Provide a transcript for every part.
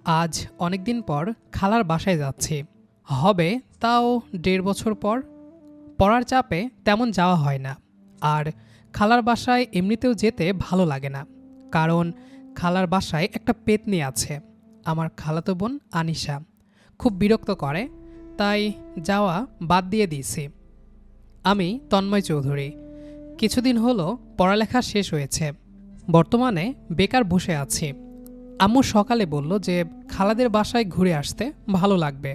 আজ অনেক দিন পর খালার বাসায় যাচ্ছি। হবে তাও ১.৫ বছর পর। পড়ার চাপে তেমন যাওয়া হয় না। আর খালার বাসায় এমনিতেও যেতে ভালো লাগে না, কারণ খালার বাসায় একটা পেতনি আছে, আমার খালাতো বোন আনিশা। খুব বিরক্ত করে, তাই যাওয়া বাদ দিয়ে দিয়েছি। আমি তন্ময় চৌধুরী। কিছুদিন হলো পড়ালেখা শেষ হয়েছে, বর্তমানে বেকার বসে আছি। আম্মু সকালে বলল যে খালাদের বাসায় ঘুরে আসতে ভালো লাগবে।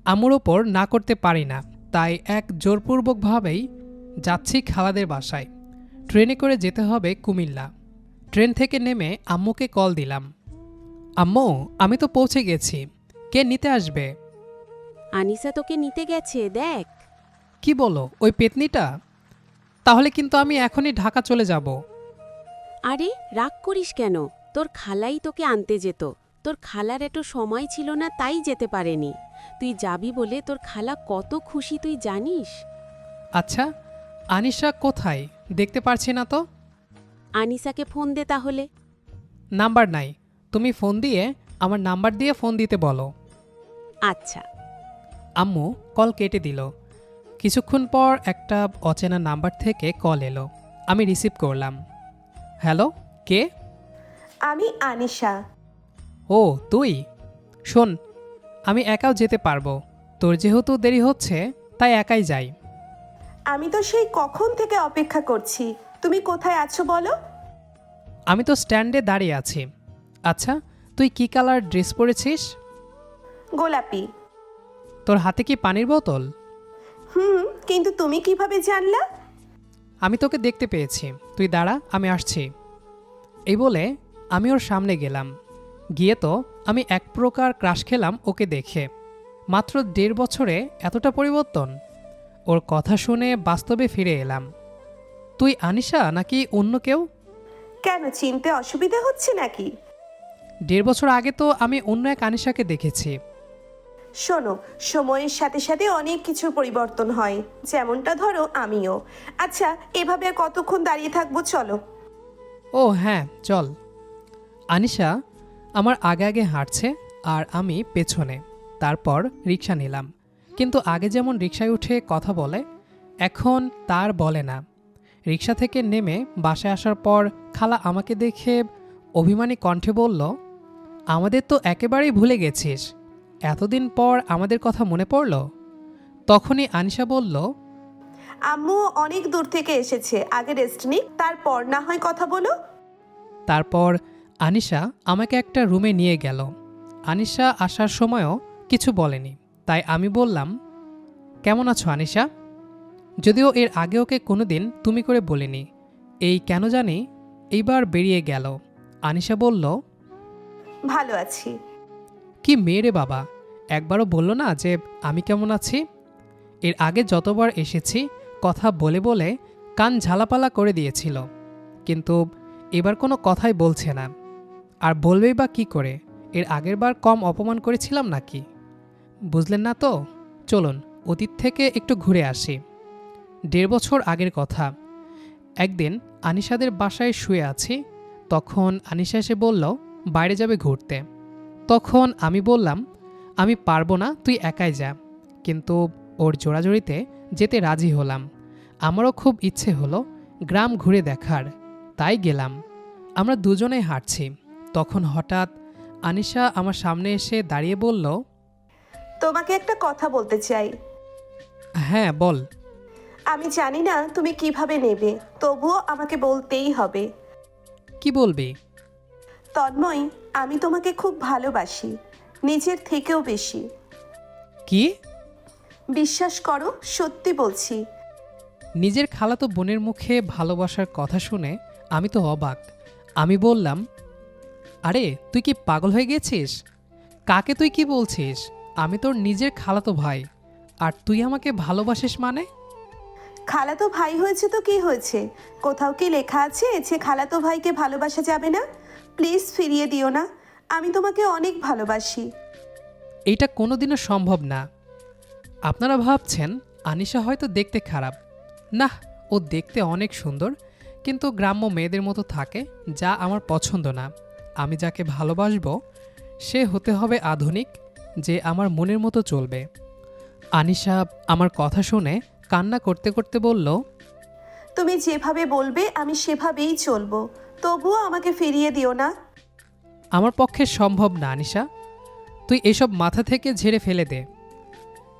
আম্মুর ওপর না করতে পারি না, তাই এক জোরপূর্বকভাবেই যাচ্ছি খালাদের বাসায়। ট্রেনে করে যেতে হবে কুমিল্লা। ট্রেন থেকে নেমে আম্মুকে কল দিলাম। আম্মু, আমি তো পৌঁছে গেছি, কে নিতে আসবে? আনিসা তোকে নিতে গেছে, দেখ। কি বলো, ওই পেতনিটা? তাহলে কিন্তু আমি এখনই ঢাকা চলে যাব। আরে রাগ করিস কেন? তোর খালাই তোকে আনতে যেত। তোর খালার এত সময় ছিল না, তাই যেতে পারেনি। তুই যাবি বলে তোর খালা কত খুশি তুই জানিস? আচ্ছা, আনিশা কোথায়? দেখতে পারছি না তো। আনিসাকে ফোন দে তাহলে। নাম্বার নাই, তুমি ফোন দিয়ে আমার নাম্বার দিয়ে ফোন দিতে বলো। আচ্ছা। আম্মু কল কেটে দিল। কিছুক্ষণ পর একটা অচেনা নাম্বার থেকে কল এলো। আমি রিসিভ করলাম। হ্যালো, কে? আমি আনিশা। ও তুই? শোন, আমি একাও যেতে পারবো। তোর যেহেতু দেরি হচ্ছে, তাই একাই যাই। আমি তো সেই কখন থেকে অপেক্ষা করছি। তুমি কোথায় আছো বলো? আমি তো স্ট্যান্ডে দাঁড়িয়ে আছি। আচ্ছা, তুই কি কালার ড্রেস পরেছিস? গোলাপি। তোর হাতে কি পানির বোতল? কিন্তু তুমি কিভাবে জানলা? আমি তোকে দেখতে পেয়েছি। তুই দাঁড়া, আমি আসছি। এই বলে আমি ওর সামনে গেলাম। গিয়ে তো আমি এক প্রকার ক্রাশ খেলাম ওকে দেখে। মাত্র ১.৫ বছরে এতটা পরিবর্তন! ওর কথা শুনে বাস্তবে ফিরে এলাম। তুই আনিশা নাকি অন্য কেউ? কেন, চিনতে অসুবিধা হচ্ছে নাকি? ১.৫ বছর আগে তো আমি অন্য এক আনিশাকে দেখেছি। শোনো, সময়ের সাথে সাথে অনেক কিছুর পরিবর্তন হয়, যেমনটা ধরো আমিও। আচ্ছা, এভাবে আর কতক্ষণ দাঁড়িয়ে থাকবো, চলো। ও হ্যাঁ, চল। আনিশা আমার আগে আগে হাঁটছে আর আমি পেছনে। তারপর রিক্সা নিলাম, কিন্তু আগে যেমন রিক্সায় উঠে কথা বলে, এখন তার বলে না। রিক্সা থেকে নেমে বাসায় আসার পর খালা আমাকে দেখে অভিমানী কণ্ঠে বলল, আমাদের তো একেবারেই ভুলে গেছিস, এতদিন পর আমাদের কথা মনে পড়ল? তখনই আনিশা বলল, আম্মু অনেক দূর থেকে এসেছে, আগে রেস্ট নিক, তারপর না হয় কথা বলো। তারপর আনিশা আমাকে একটা রুমে নিয়ে গেল। আনিশা আসার সময়ও কিছু বলেনি, তাই আমি বললাম, কেমন আছো আনিশা? যদিও এর আগে ওকে কোনোদিন তুমি করে বলিনি। এই কেন জানি এইবার বেরিয়ে গেল। আনিশা বলল, ভালো আছি। কি মেয়ে রে বাবা, একবারও বলল না যে আমি কেমন আছি। এর আগে যতবার এসেছি কথা বলে বলে কান ঝালাপালা করে দিয়েছিল, কিন্তু এবার কোনো কথাই বলছে না। আর বলবেই বা কী করে? এর আগের বার কম অপমান করেছিলাম নাকি? বুঝলেন না তো? চলুন অতীত থেকে একটু ঘুরে আসি। ১.৫ বছর আগের কথা। একদিন আনিশাদের বাসায় শুয়ে আছি, তখন আনিশা এসে বলল বাইরে যাবে ঘুরতে। তখন আমি বললাম, আমি পারবো না, তুই একাই যা। কিন্তু ওর জোড়াজড়িতে যেতে রাজি হলাম। আমারও খুব ইচ্ছে হলো গ্রাম ঘুরে দেখার, তাই গেলাম। আমরা দুজনেই হাঁটছি, তখন হঠাৎ আনিশা আমার সামনে এসে দাঁড়িয়ে বলল, তোমাকে একটা কথা বলতে চাই। হ্যাঁ বল। আমি জানি না তুমি কিভাবে নেবে, তবুও আমাকে বলতেই হবে। কি বলবি? তন্ময়, আমি তোমাকে খুব ভালোবাসি, নিজের থেকেও বেশি। কি? বিশ্বাস করো, সত্যি বলছি। নিজের খালাতো বোনের মুখে ভালোবাসার কথা শুনে আমি তো অবাক। আমি বললাম, আরে তুই কি পাগল হয়ে গেছিস? কাকে তুই কি বলছিস? আমি তোর নিজের খালাতো ভাই, আর তুই আমাকে ভালোবাসিস মানে? খালাতো ভাই হয়েছে তো কি হয়েছে? কোথাও কি লেখা আছে যে খালাতো ভাইকে ভালোবাসা যাবে না? প্লিজ ফিরিয়ে দিও না, আমি তোমাকে অনেক ভালোবাসি। এইটা কোনোদিনও সম্ভব না। আপনারা ভাবছেন আনিশা হয়তো দেখতে খারাপ। না, ও দেখতে অনেক সুন্দর, কিন্তু গ্রাম্য মেয়েদের মতো থাকে, যা আমার পছন্দ না। আমি যাকে ভালোবাসবো সে হতে হবে আধুনিক, যে আমার মনের মতো চলবে। আনিশা আমার কথা শুনে কান্না করতে করতে বলল, তুমি যেভাবে বলবে আমি সেভাবেই চলবো, তবুও আমাকে ফিরিয়ে দিও না। আমার পক্ষে সম্ভব না আনিশা, তুই এসব মাথা থেকে ঝেড়ে ফেলে দে।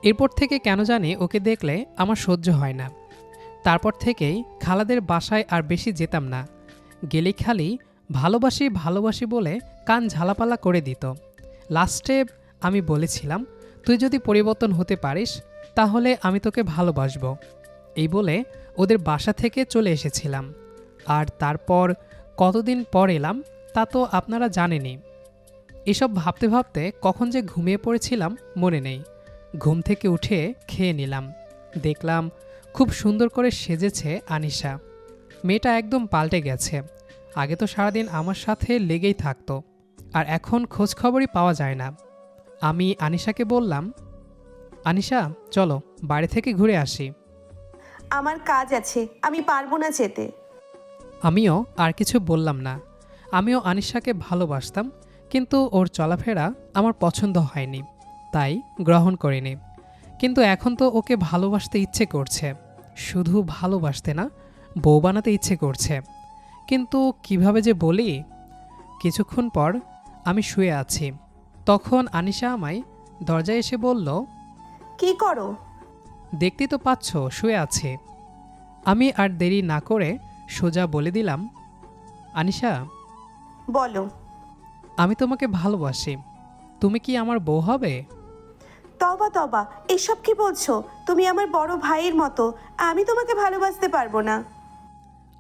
এরপর থেকে কেন জানি ওকে দেখলে আমার সহ্য হয় না। তারপর থেকেই খালাদের বাসায় আর বেশি যেতাম না। গেলেই খালি ভালোবাসি ভালোবাসি বলে কান ঝালাপালা করে দিত। লাস্টে আমি বলেছিলাম, তুই যদি পরিবর্তন হতে পারিস তাহলে আমি তোকে ভালোবাসবো। এই বলে ওদের বাসা থেকে চলে এসেছিলাম। আর তারপর কতদিন পর এলাম তা তো আপনারা জানেনই। এসব ভাবতে ভাবতে কখন যে ঘুমিয়ে পড়েছিলাম মনে নেই। ঘুম থেকে উঠে খেয়ে নিলাম। দেখলাম খুব সুন্দর করে সেজেছে আনিশা। মেয়েটা একদম পাল্টে গেছে। আগে তো সারাদিন আমার সাথে লেগেই থাকতো, আর এখন খোঁজখবরই পাওয়া যায় না। আমি আনিশাকে বললাম, আনিশা চলো বাড়ি থেকে ঘুরে আসি। আমার কাজ আছে, আমি পারবো না যেতে। আমিও আর কিছু বললাম না। আমিও আনিশাকে ভালোবাসতাম, কিন্তু ওর চলাফেরা আমার পছন্দ হয়নি, তাই গ্রহণ করিনি। কিন্তু এখন তো ওকে ভালোবাসতে ইচ্ছে করছে। শুধু ভালোবাসতে না, বউ বানাতে ইচ্ছে করছে। কিন্তু কিভাবে যে বলি। কিছুক্ষণ পর আমি শুয়ে আছি, তখন আনিশা আমায় দরজায় এসে বলল, কি করো? দেখতেই তো পাচ্ছ শুয়ে আছে। আমি আর দেরি না করে সোজা বলে দিলাম, আনিশা বলো। আমি তোমাকে ভালোবাসি। তুমি কি আমার বউ হবে? তবা তবা, এসব কি বলছো? তুমি আমার বড় ভাইয়ের মতো, আমি তোমাকে ভালোবাসতে পারবো না।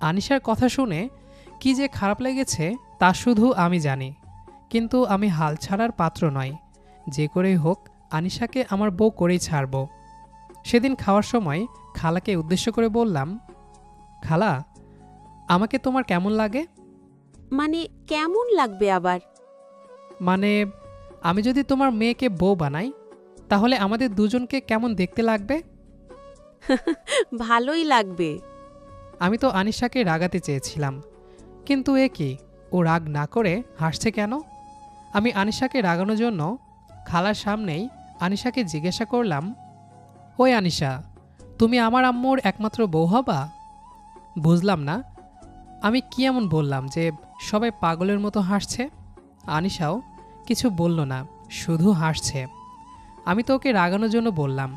আনিশার কথা শুনে কি যে খারাপ লেগেছে তা শুধু আমি জানি। কিন্তু আমি হাল ছাড়ার পাত্র নয়। যে করেই হোক আনিশাকে আমার বউ করেই ছাড়ব। সেদিন খাওয়ার সময় খালাকে উদ্দেশ্য করে বললাম, খালা আমাকে তোমার কেমন লাগে? মানে কেমন লাগবে আবার? মানে আমি যদি তোমার মেয়েকে বউ বানাই তাহলে আমাদের দুজনকে কেমন দেখতে লাগবে? ভালোই লাগবে। আমি তো আনিশাকে রাগাতে চেয়েছিলাম, কিন্তু এ কি, ও রাগ না করে হাসছে কেন? আমি আনিশাকে রাগানোর জন্য খালার সামনেই আনিশাকে জিজ্ঞাসা করলাম, ওই আনিশা, তুমি আমার আম্মুর একমাত্র বউ হবা? বুঝলাম না আমি কি এমন বললাম যে সবাই পাগলের মতো হাসছে। আনিশাও কিছু বলল না, শুধু হাসছে। আমি তো ওকে রাগানোর জন্য বললাম।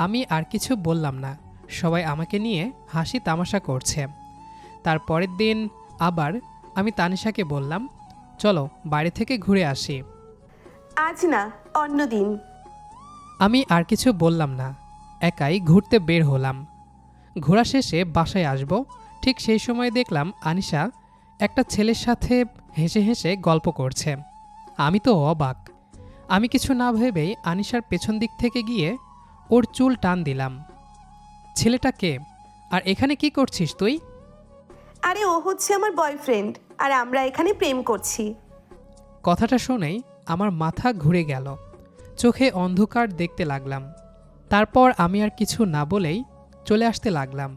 আমি আর কিছু বললাম না, সবাই আমাকে নিয়ে হাসি তামাশা করছে। তার পরের দিন আবার আমি তানিশাকে বললাম, চলো বাড়ি থেকে ঘুরে আসি। আজ না, অন্যদিন। আমি আর কিছু বললাম না, একাই ঘুরতে বের হলাম। ঘোরা শেষে বাসায় আসব, ঠিক সেই সময় দেখলাম আনিশা একটা ছেলের সাথে হেসে হেসে গল্প করছে। আমি তো অবাক। আমি কিছু না ভেবেই আনিশার পেছন দিক থেকে গিয়ে ওর চুল টান দিলাম। ছেলেটা কে? আর এখানে কি করছিস তুই? আরে ও হচ্ছে আমার বয়ফ্রেন্ড, আর আমরা এখানে প্রেম করছি। কথাটা শুনেই আমার মাথা ঘুরে গেল, চোখে অন্ধকার দেখতে লাগলাম। তারপর আমি আর কিছু না বলেই চলে আসতে লাগলাম।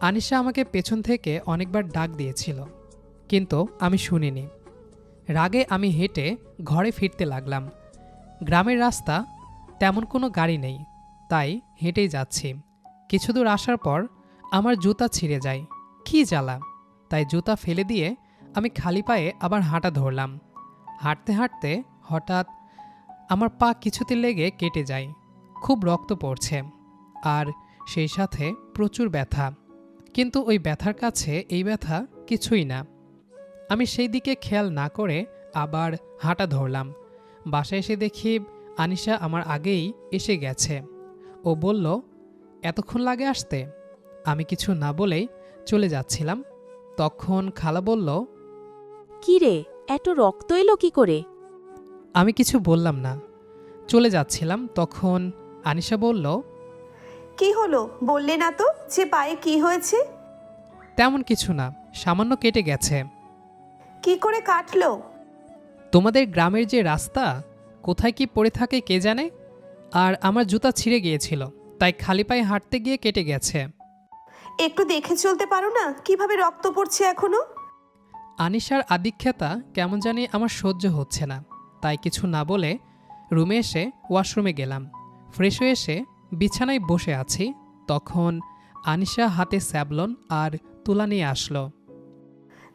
আনিশা আমাকে পেছন থেকে অনেকবার ডাক দিয়েছিল, কিন্তু আমি শুনিনি। রাগে আমি হেঁটে ঘরে ফিরতে লাগলাম। গ্রামের রাস্তা, তেমন কোনো গাড়ি নেই, তাই হেঁটেই যাচ্ছি। কিছু দূর আসার পর আমার জুতা ছিঁড়ে যায়। কী জ্বালা! তাই জুতা ফেলে দিয়ে আমি খালি পায়ে আবার হাঁটা ধরলাম। হাঁটতে হাঁটতে হঠাৎ আমার পা কিছুতে লেগে কেটে যায়। খুব রক্ত পড়ছে, আর সেই সাথে প্রচুর ব্যথা। কিন্তু ওই ব্যথার কাছে এই ব্যথা কিছুই না। আমি সেই দিকে খেয়াল না করে আবার হাঁটা ধরলাম। বাসায় এসে দেখি আনিশা আমার আগেই এসে গেছে। ও বলল, এতক্ষণ লাগে আসতে? আমি কিছু না বলেই চলে যাচ্ছিলাম। তখন খালা বলল, কি রে, এত রক্ত এলো কি করে? আমি কিছু বললাম না। চলে যাচ্ছিলাম, তখন আনিশা বলল, কি হলো বললে না তো, যে পায়ে কি হয়েছে? তেমন কিছু না, সামান্য কেটে গেছে। কি করে কাটলো? তোমাদের গ্রামের যে রাস্তা, কোথায় কি পড়ে থাকে কে জানে, আর আমার জুতা ছিঁড়ে গিয়েছিল, তাই খালি পায়ে হাঁটতে গিয়ে কেটে গেছে। একটু দেখে চলতে পারো না কিভাবে রক্ত পড়ছে এখনো? আনিশার আদিক্ষেতা কেমন জানি আমার সহ্য হচ্ছে না, তাই কিছু না বলে রুমে এসে ওয়াশরুমে গেলাম। ফ্রেশ হয়ে এসে বিছানায় বসে আছি, তখন আনিশা হাতে স্যাভলন আর তুলা নিয়ে আসলো।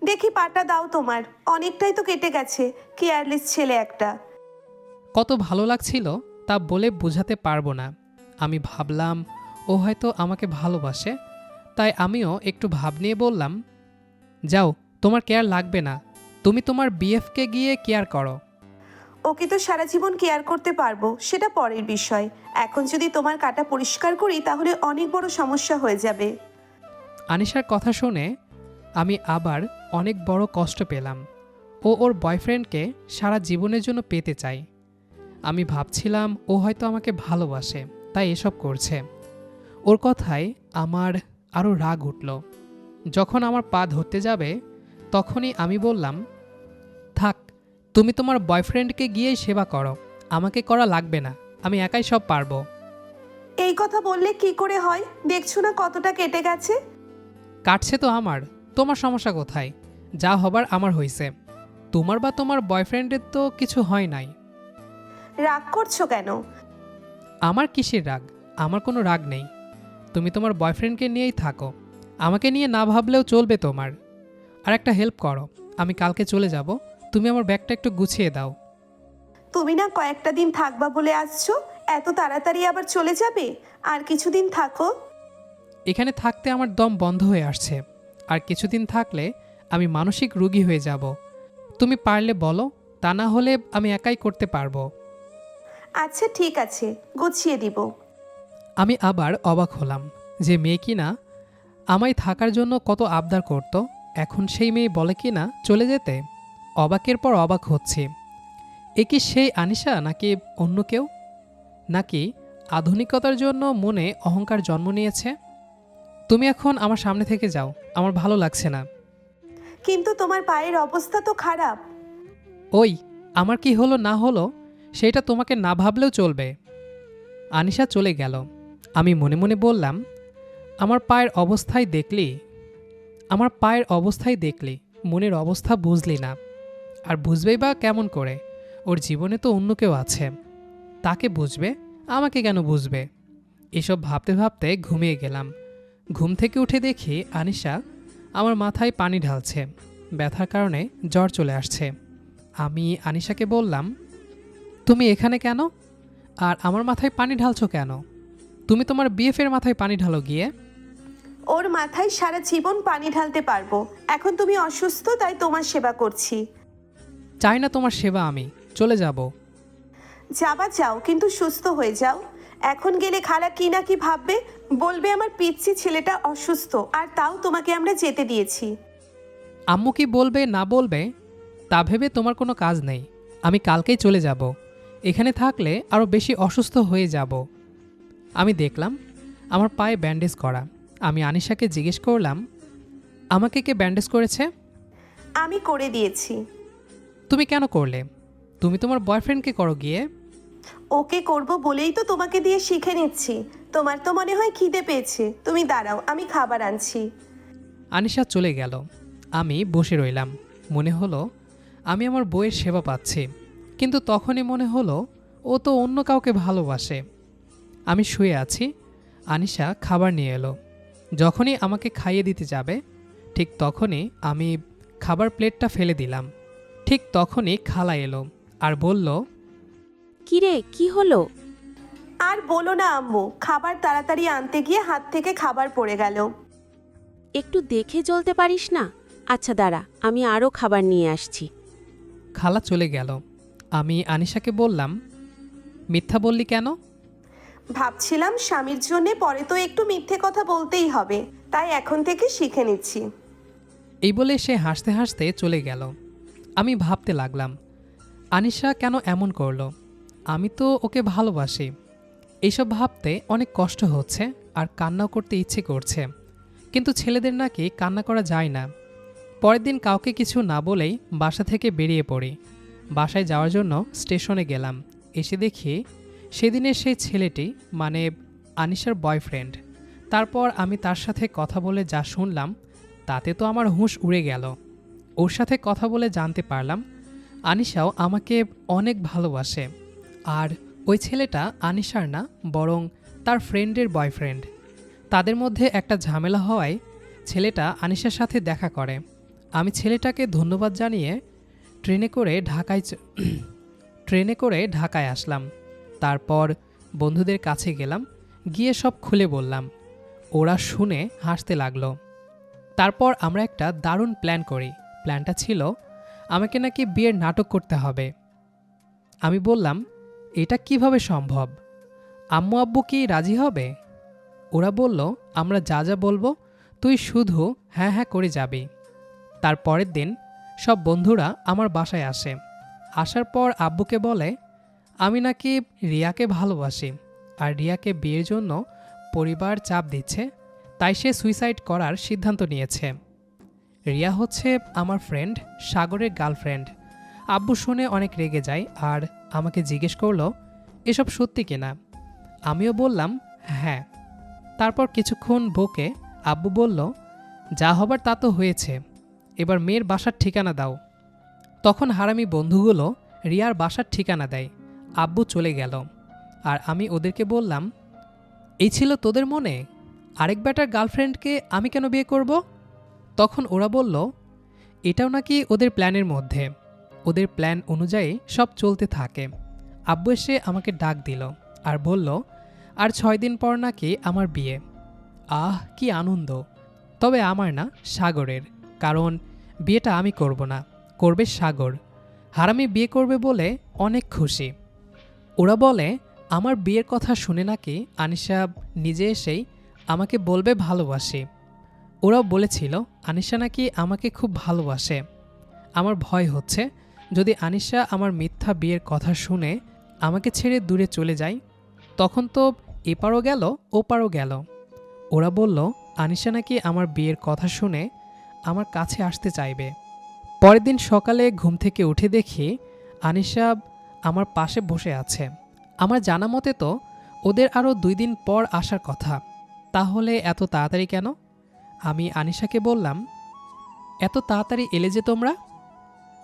দেখি পাটা দাও তোমার, অনেকটাই তো কেটে গেছে, কেয়ারলেস ছেলে একটা। কত ভালো লাগছিল তা বলে বোঝাতে পারবো না। আমি ভাবলাম ও হয়তো আমাকে ভালোবাসে, তাই আমিও একটু ভাব নিয়ে বললাম, যাও, তোমার কেয়ার লাগবে না, তুমি তোমার বিএফকে গিয়ে কেয়ার করো। ওকে তো সারা জীবন কেয়ার করতে পারবো, সেটা পরের বিষয়। এখন যদি তোমার কাটা পরিষ্কার করি তাহলে অনেক বড় সমস্যা হয়ে যাবে। আনিশার কথা শুনে আমি আবার অনেক বড় কষ্ট পেলাম। ও ওর বয়ফ্রেন্ডকে সারা জীবনের জন্য পেতে চায়। আমি ভাবছিলাম ও হয়তো আমাকে ভালোবাসে, তাই এসব করছে। ওর কথায় আমার আরও রাগ উঠল। যখন আমার পা ধরতে যাবে তখনই আমি বললাম, থাক, তুমি তোমার বয়ফ্রেন্ডকে গিয়েই সেবা করো, আমাকে করা লাগবে না, আমি একাই সব পারবো। এই কথা বললে কি করে হয়? দেখছো না কতটা কেটে গেছে। কাটছে তো আমার, তোমার সমস্যা কোথায়? যা হবার আমার হয়েছে, তোমার বা তোমার বয়ফ্রেন্ডের তো কিছু হয় নাই। রাগ করছো কেন? আমার কিসের রাগ? আমার কোনো রাগ নেই। তুমি তোমার বয়ফ্রেন্ডকে নিয়েই থাকো, আমাকে নিয়ে না ভাবলেও চলবে তোমার। আর একটা হেল্প করো, আমি কালকে চলে যাব, তুমি আমার ব্যাগটা একটু গুছিয়ে দাও। তুমি না কয়েকটা দিন থাকবা বলে আসছো, এত তাড়াতাড়ি আবার চলে যাবে? আর কিছুদিন থাকো। এখানে থাকতে আমার দম বন্ধ হয়ে আসছে, আর কিছুদিন থাকলে আমি মানসিক রোগী হয়ে যাব। তুমি পারলে বলো, তা না হলে আমি একাই করতে পারবো। আচ্ছা ঠিক আছে, গুছিয়ে দিব। আমি আবার অবাক হলাম যে মেয়ে কিনা আমায় থাকার জন্য কত আবদার করত, এখন সেই মেয়ে বলে কিনা চলে যেতে। অবাকের পর অবাক হচ্ছি। এ কি সেই আনিশা নাকি অন্য কেউ? নাকি আধুনিকতার জন্য মনে অহংকার জন্ম নিয়েছে? তুমি এখন আমার সামনে থেকে যাও, আমার ভালো লাগছে না। কিন্তু তোমার পায়ের অবস্থা তো খারাপ। ওই, আমার কি হলো না হলো সেটা তোমাকে না ভাবলেও চলবে। আনিশা চলে গেল। আমি মনে মনে বললাম, আমার পায়ের অবস্থায় দেখলি মনের অবস্থা বুঝলি না। আর বুঝবেই বা কেমন করে? ওর জীবনে তো অন্য কেউ আছে, তাকে বুঝবে, আমাকে কেন বুঝবে? এসব ভাবতে ভাবতে ঘুমিয়ে গেলাম। ঘুম থেকে উঠে দেখি আনিশা আমার মাথায় পানি ঢালছে। ব্যথার কারণে জ্বর চলে আসছে। আমি আনিশাকে বললাম, তুমি এখানে কেন? আর আমার মাথায় পানি ঢালছো কেন? তুমি তোমার বিএফের মাথায় পানি ঢালো গিয়ে। ওর মাথায় সারা জীবন পানি ঢালতে পারবো। এখন তুমি অসুস্থ, তাই তোমার সেবা করছি। চাই না তোমার সেবা, আমি চলে যাব। যাবা যাও, কিন্তু সুস্থ হয়ে যাও। এখন গেলে খালা কি না কি ভাববে, বলবে আমার পিচ্ছি ছেলেটা অসুস্থ, আর তাও তোমাকে আমরা যেতে দিয়েছি। আম্মু কি বলবে না বলবে তা ভেবে তোমার কোনো কাজ নেই। আমি কালকেই চলে যাব। এখানে থাকলে আরও বেশি অসুস্থ হয়ে যাব। আমি দেখলাম আমার পায়ে ব্যান্ডেজ করা। আমি আনিশাকে জিজ্ঞেস করলাম, আমাকে কে ব্যান্ডেজ করেছে? আমি করে দিয়েছি। তুমি কেন করলে? তুমি তোমার বয়ফ্রেন্ডকে করো গিয়ে। ওকে করব বলেই তো তোমাকে দিয়ে শিখে নিচ্ছি। তোমার তো মনে হয় খিদে পেয়েছে, তুমি দাঁড়াও, আমি খাবার আনছি। আনিশা চলে গেল। আমি বসে রইলাম। মনে হলো আমি আমার বইয়ের সেবা পাচ্ছি, কিন্তু তখনই মনে হলো ও তো অন্য কাউকে ভালোবাসে। আমি শুয়ে আছি, আনিশা খাবার নিয়ে এলো। যখনই আমাকে খাইয়ে দিতে যাবে ঠিক তখনই আমি খাবার প্লেটটা ফেলে দিলাম। ঠিক তখনই খালা এলো আর বলল, কিরে, কি হলো? আর বলো না আম্মু, খাবার তাড়াতাড়ি আনতে গিয়ে হাত থেকে খাবার পড়ে গেল। একটু দেখে চলতে পারিস না? আচ্ছা দাঁড়া, আমি আরও খাবার নিয়ে আসছি। খালা চলে গেল। আমি আনিশাকে বললাম, মিথ্যা বললি কেন? ভাবছিলাম স্বামীর জন্য পরে তো একটু মিথ্যে কথা বলতেই হবে, তাই এখন থেকে শিখে নিচ্ছি। এই বলে সে হাসতে হাসতে চলে গেল। আমি ভাবতে লাগলাম, আনিশা কেন এমন করলো? আমি তো ওকে ভালোবাসি। এইসব ভাবতে অনেক কষ্ট হচ্ছে আর কান্নাও করতে ইচ্ছে করছে, কিন্তু ছেলেদের নাকি কান্না করা যায় না। পরের দিন কাউকে কিছু না বলেই বাসা থেকে বেরিয়ে পড়ি। বাসায় যাওয়ার জন্য স্টেশনে গেলাম। এসে দেখি সেদিনের সেই ছেলেটি, মানে আনিশার বয়ফ্রেন্ড। তারপর আমি তার সাথে কথা বলে যা শুনলাম তাতে তো আমার হুঁশ উড়ে গেল। ওর সাথে কথা বলে জানতে পারলাম আনিশাও আমাকে অনেক ভালোবাসে। আর ওই ছেলেটা আনিশার না, বরং তার ফ্রেন্ডের বয়ফ্রেন্ড। তাদের মধ্যে একটা ঝামেলা হওয়ায় ছেলেটা আনিশার সাথে দেখা করে। আমি ছেলেটাকে ধন্যবাদ জানিয়ে ট্রেনে করে ঢাকায় আসলাম। তারপর বন্ধুদের কাছে গেলাম, গিয়ে সব খুলে বললাম। ওরা শুনে হাসতে লাগলো। তারপর আমরা একটা দারুণ প্ল্যান করি। প্ল্যানটা ছিল আমাকে নাকি বিয়ের নাটক করতে হবে। আমি বললাম, এটা কিভাবে সম্ভব? আম্মু আব্বু কি রাজি হবে? ওরা বলল, আমরা যা যা বলবো তুই শুধু হ্যাঁ হ্যাঁ করে যাবি। তার পরের দিন সব বন্ধুরা আমার বাসায় আসে। আসার পর আব্বুকে বলে আমি নাকি রিয়াকে ভালোবাসি, আর রিয়াকে বিয়ের জন্য পরিবার চাপ দিচ্ছে, তাই সে সুইসাইড করার সিদ্ধান্ত নিয়েছে। রিয়া হচ্ছে আমার ফ্রেন্ড সাগরের গার্লফ্রেন্ড। আব্বু শুনে অনেক রেগে যায় আর আমাকে জিজ্ঞেস করলো এসব সত্যি কিনা। আমিও বললাম হ্যাঁ। তারপর কিছুক্ষণ বকে আব্বু বলল, যা হবার তা তো হয়েছে, এবার মেয়ের বাসার ঠিকানা দাও। তখন হারামি বন্ধুগুলো রিয়ার বাসার ঠিকানা দেয়। আব্বু চলে গেল আর আমি ওদেরকে বললাম, এই ছিল তোদের মনে? আরেক বেটার গার্লফ্রেন্ডকে আমি কেন বিয়ে করব? তখন ওরা বলল, এটাও নাকি ওদের প্ল্যানের মধ্যে। ওদের প্ল্যান অনুযায়ী সব চলতে থাকে। আব্বু এসে আমাকে ডাক দিল আর বলল, আর 6 দিন পর নাকি আমার বিয়ে। আহ কি আনন্দ! তবে আমার না, সাগরের। কারণ বিয়েটা আমি করব না, করবে সাগর। হারামি বিয়ে করবে বলে অনেক খুশি। ওরা বলে আমার বিয়ের কথা শুনে নাকি আনিশা নিজে এসেই আমাকে বলবে ভালোবাসি। ওরাও বলেছিল আনিশা নাকি আমাকে খুব ভালোবাসে। আমার ভয় হচ্ছে যদি আনিশা আমার মিথ্যা বিয়ের কথা শুনে আমাকে ছেড়ে দূরে চলে যায়, তখন তো এপারও গেল ওপারও গেল। ওরা বলল আনিশা নাকি আমার বিয়ের কথা শুনে আমার কাছে আসতে চাইবে। পরের দিন সকালে ঘুম থেকে উঠে দেখি আনিশা আমার পাশে বসে আছে। আমার জানা মতে তো ওদের আরও 2 দিন পর আসার কথা, তাহলে এত তাড়াতাড়ি কেন? আমি আনিশাকে বললাম, এত তাড়াতাড়ি এলে যে তোমরা?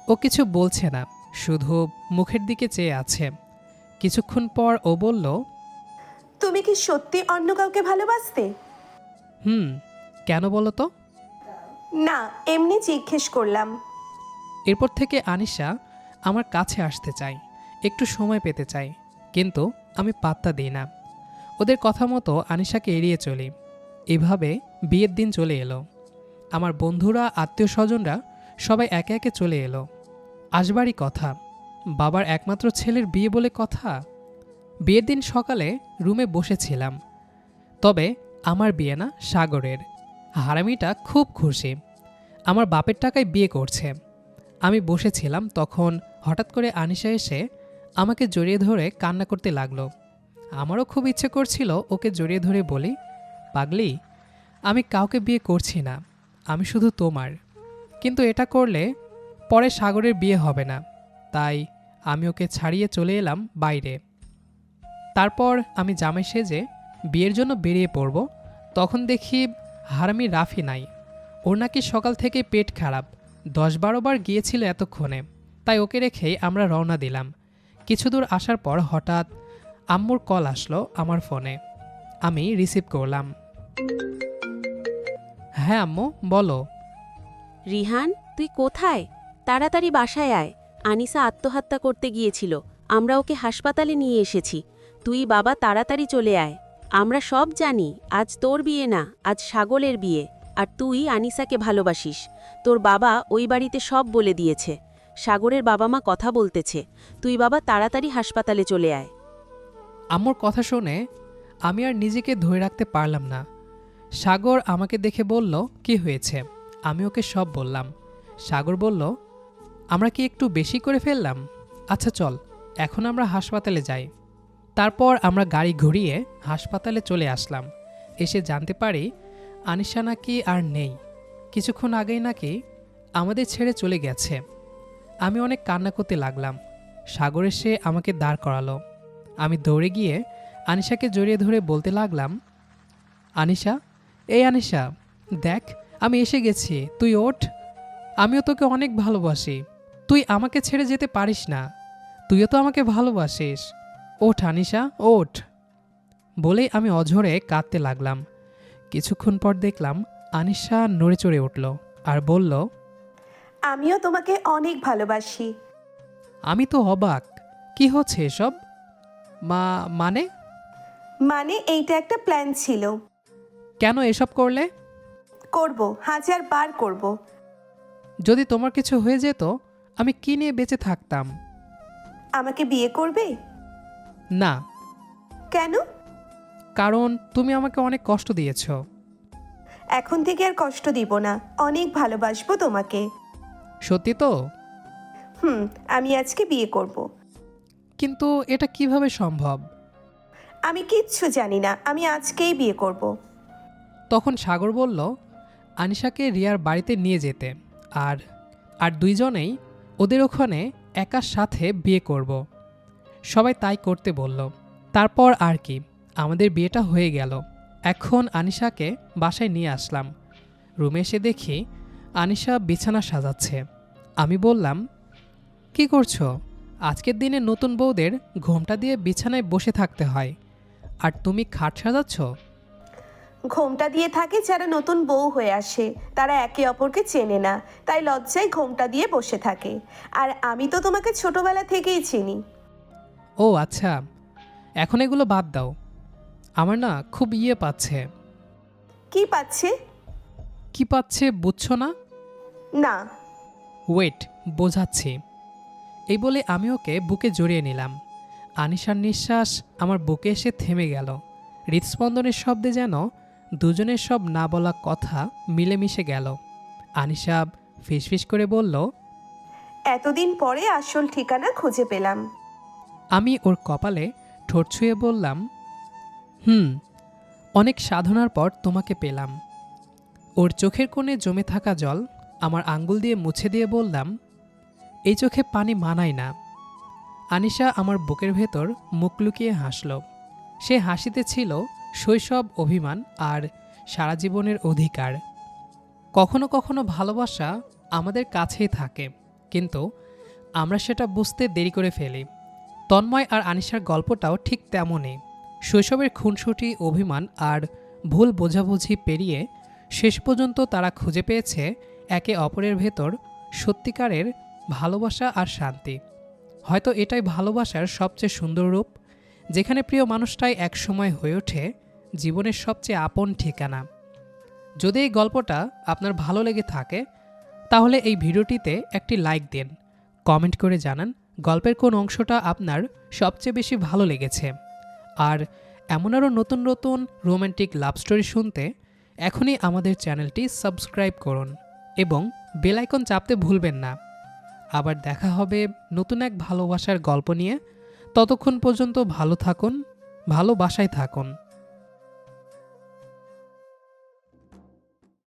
ও কিছু বলছে না, শুধু মুখের দিকে চেয়ে আছে। কিছুক্ষণ পর ও বলল, তুমি কি সত্যি অন্য কাউকে ভালোবাসতে? কেন বলো তো? না, এমনি জিজ্ঞেস করলাম। এরপর থেকে আনিশা আমার কাছে আসতে চায়, একটু সময় পেতে চায়, কিন্তু আমি পাত্তা দিই না। ওদের কথা মতো আনিশাকে এড়িয়ে চলি। এভাবে বিয়ের দিন চলে এলো। আমার বন্ধুরা, আত্মীয় স্বজনরা সবাই একে একে চলে এলো। আসবারই কথা, বাবার একমাত্র ছেলের বিয়ে বলে কথা। বিয়ের দিন সকালে রুমে বসেছিলাম, তবে আমার বিয়ে না, সাগরের। হারামিটা খুব খুশি, আমার বাপের টাকায় বিয়ে করছে। আমি বসেছিলাম, তখন হঠাৎ করে আনিশা এসে আমাকে জড়িয়ে ধরে কান্না করতে লাগলো। আমারও খুব ইচ্ছে করছিল ওকে জড়িয়ে ধরে বলি, পাগলি, আমি কাউকে বিয়ে করছি না, আমি শুধু তোমার। কিন্তু এটা করলে পরে সাগরের বিয়ে হবে না, তাই আমি ওকে ছাড়িয়ে চলে এলাম বাইরে। তারপর আমি জামাই সেজে বিয়ের জন্য বেরিয়ে পড়ব, তখন দেখি হারামি রাফি নাই। ওর নাকি সকাল থেকে পেট খারাপ, 10-12 বার গিয়েছিল এতক্ষণে, তাই ওকে রেখেই আমরা রওনা দিলাম। কিছু দূর আসার পর হঠাৎ আম্মুর কল আসলো আমার ফোনে। আমি রিসিভ করলাম। হ্যাঁ আম্মু, বলো। রিহান, তুই কোথায়? তাড়াতাড়ি বাসায় আয়। আনিসা আত্মহত্যা করতে গিয়েছিল, আমরা ওকে হাসপাতালে নিয়ে এসেছি। তুই বাবা তাড়াতাড়ি চলে আয়। আমরা সব জানি আজ তোর বিয়ে না, আজ সাগরের বিয়ে, আর তুই আনিসাকে ভালোবাসিস। তোর বাবা ওই বাড়িতে সব বলে দিয়েছে। সাগরের বাবা মা কথা বলতেছে। তুই বাবা তাড়াতাড়ি হাসপাতালে চলে আয়। আম্মুর কথা শুনে আমি আর নিজেকে ধরে রাখতে পারলাম না। সাগর আমাকে দেখে বলল, কি হয়েছে? আমি ওকে সব বললাম। সাগর বলল, আমরা কি একটু বেশি করে ফেললাম? আচ্ছা চল, এখন আমরা হাসপাতালে যাই। তারপর আমরা গাড়ি ঘুরিয়ে হাসপাতালে চলে আসলাম। এসে জানতে পারি আনিশা নাকি আর নেই, কিছুক্ষণ আগেই নাকি আমাদের ছেড়ে চলে গেছে। আমি অনেক কান্না করতে লাগলাম। সাগর এসে আমাকে দাঁড় করালো। আমি দৌড়ে গিয়ে আনিশাকে জড়িয়ে ধরে বলতে লাগলাম, আনিশা, এই আনিশা, দেখ আমি এসে গেছি, তুই ওঠ। আমিও তোকে অনেক ভালোবাসি। তুই আমাকে ছেড়ে যেতে পারিস না, তুইও তো আমাকে ভালোবাসিস। ওঠ আনিশা, ওঠ। বলেই আমি অঝরে কাঁদতে লাগলাম। কিছুক্ষণ পর দেখলাম আনিশা নড়ে চড়ে উঠল আর বলল, আমিও তোমাকে অনেক ভালোবাসি। আমি তো অবাক, কি হচ্ছে এসব? মানে মানে এইটা একটা প্ল্যান ছিল। কেন এসব করলে? করব, 1000 বার করব। যদি তোমার কিছু হয়ে যেত, আমি কি নিয়ে বেঁচে থাকতাম? আমাকে বিয়ে করবে? না, কেন? কারণ তুমি আমাকে অনেক কষ্ট দিয়েছ। এখন থেকে আর কষ্ট দিব না, অনেক ভালোবাসবো তোমাকে। সত্যি তো? আমি আজকে বিয়ে করব। কিন্তু এটা কিভাবে সম্ভব? আমি কিচ্ছু জানি না, আমি আজকেই বিয়ে করব। তখন সাগর বলল আনিশাকে রিয়ার বাড়িতে নিয়ে যেতে, আর আর দুইজনেই ওদের ওখানে একার সাথে বিয়ে করব। সবাই তাই করতে বলল। তারপর আর কি, আমাদের বিয়েটা হয়ে গেল। এখন আনিশাকে বাসায় নিয়ে আসলাম। রুমে এসে দেখি আনিশা বিছানা সাজাচ্ছে। আমি বললাম, কি করছো? আজকের দিনে নতুন বউদের ঘোমটা দিয়ে বিছানায় বসে থাকতে হয়, আর তুমি খাট সাজাচ্ছ? ঘোমটা দিয়ে থাকে যারা নতুন বউ হয়ে আসে, তারা একে অপরকে চেনে না, তাই লজ্জায় ঘোমটা দিয়ে বসে থাকে। আর আমি তো তোমাকে ছোটবেলা থেকেই চিনি। ও আচ্ছা, এখন এগুলো বাদ দাও। আমার না খুব পাচ্ছে। কি পাচ্ছে? কি পাচ্ছে বুঝছো না? না। ওয়েট, বোঝাচ্ছি। এই বলে আমি ওকে বুকে জড়িয়ে নিলাম। আনিশার নিঃশ্বাস আমার বুকে এসে থেমে গেল। হৃদস্পন্দনের শব্দে যেন দুজনের সব না বলা কথা মিলেমিশে গেল। আনিশা ফিসফিস করে বলল, এতদিন পরে আসল ঠিকানা খুঁজে পেলাম। আমি ওর কপালে ঠোঁট ছুঁয়ে বললাম, অনেক সাধনার পর তোমাকে পেলাম। ওর চোখের কোণে জমে থাকা জল আমার আঙ্গুল দিয়ে মুছে দিয়ে বললাম, এই চোখে পানি মানায় না। আনিশা আমার বুকের ভেতর মুখ লুকিয়ে হাসল। সে হাসিতে ছিল শৈশব, অভিমান আর সারা জীবনের অধিকার। কখনো কখনো ভালোবাসা আমাদের কাছেই থাকে, কিন্তু আমরা সেটা বুঝতে দেরি করে ফেলি। তন্ময় আর আনিশার গল্পটাও ঠিক তেমনই। শৈশবের খুনসুটি, অভিমান আর ভুল বোঝাবুঝি পেরিয়ে শেষ পর্যন্ত তারা খুঁজে পেয়েছে একে অপরের ভেতর সত্যিকারের ভালোবাসা আর শান্তি। হয়তো এটাই ভালোবাসার সবচেয়ে সুন্দর রূপ, যেখানে প্রিয় মানুষটাই একসময় হয়ে ওঠে জীবনের সবচেয়ে আপন ঠিকানা। যদি এই গল্পটা আপনার ভালো লেগে থাকে, তাহলে এই ভিডিওটিতে একটি লাইক দিন, কমেন্ট করে জানান গল্পের কোন অংশটা আপনার সবচেয়ে বেশি ভালো লেগেছে। আর এমন আরও নতুন নতুন রোম্যান্টিক লাভ স্টোরি শুনতে এখনই আমাদের চ্যানেলটি সাবস্ক্রাইব করুন এবং বেল আইকন চাপতে ভুলবেন না। আবার দেখা হবে নতুন এক ভালোবাসার গল্প নিয়ে। ততক্ষণ পর্যন্ত ভালো থাকুন, ভালোবাসায় থাকুন।